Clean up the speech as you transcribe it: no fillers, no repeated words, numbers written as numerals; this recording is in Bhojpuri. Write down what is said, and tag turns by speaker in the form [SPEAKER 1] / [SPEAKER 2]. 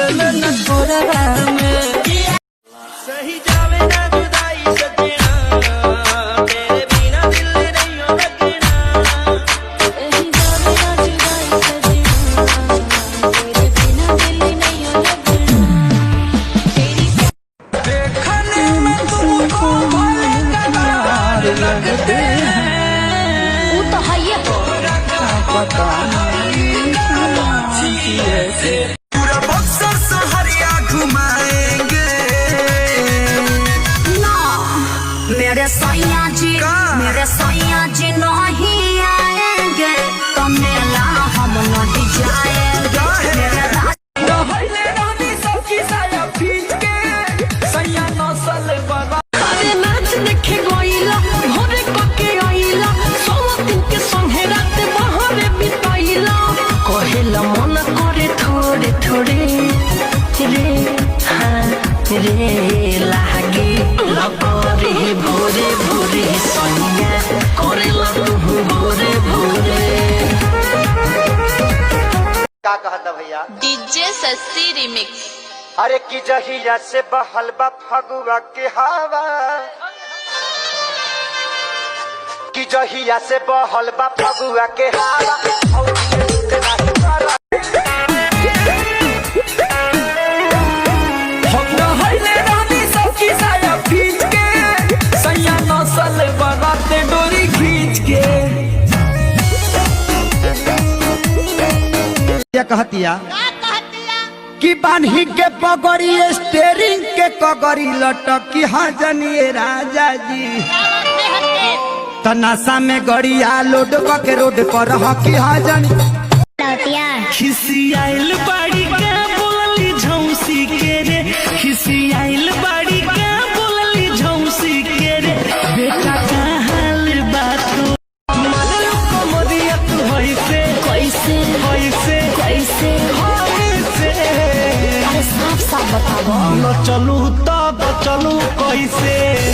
[SPEAKER 1] आवेले न छोड़वा में सही जावे ना जुदाई सजना तेरे बिना दिल नहीं लगना सही जावे ना जुदाई सजना तेरे बिना दिल नहीं लगना तेरी देखने में तुमको भले कनार लगते हैं वो तो है ये पता पूरा बक्सर सहरिया घुमाएंगे
[SPEAKER 2] ना मेरे सैया जी नहीं आएंगे तो मेला हम नहीं जाएंगे मेरे
[SPEAKER 1] रहले रानी सबकी साया खींच के सैया नसल बना
[SPEAKER 2] अरे नाच देखे गइला भोरे कके आइला सोमतिन के संगे रात बहरे बिताइला कहेला मन करे थोड़े थोड़े रे हाँ रे लागे लपरे भोरे भोरे सैया करेला तू भोरे भोरे
[SPEAKER 3] क्या कहता भैया
[SPEAKER 4] डीजे सस्ती रिमिक्स।
[SPEAKER 3] अरे की जहिया से बहल बा फगुआ के हवा की जहिया से बहल बा फगुआ के हवा
[SPEAKER 1] हम रहले रानी सबकी साया खींच के सैया नसल बनाते डोरी खींच के
[SPEAKER 3] क्या कहतिया कि बान्ही के पगड़ी स्टेरिंग के कगड़ी लटकी हाँ जनिए राजा जी तनासा में गड़िया लोड के रोड पर हकी हाँ जनी
[SPEAKER 1] खिसियाइल बाड़ी क्या बोलली झौसी के रे खिसियाइल बाड़ी क्या बोलली झौसी के रे बेटा का हाल बात मानो कमरिया तू होइसे
[SPEAKER 2] कैसे
[SPEAKER 1] होइसे
[SPEAKER 2] कैसे
[SPEAKER 1] होइसे
[SPEAKER 2] साफ साफ बताओ
[SPEAKER 1] न चलू तब चलू कैसे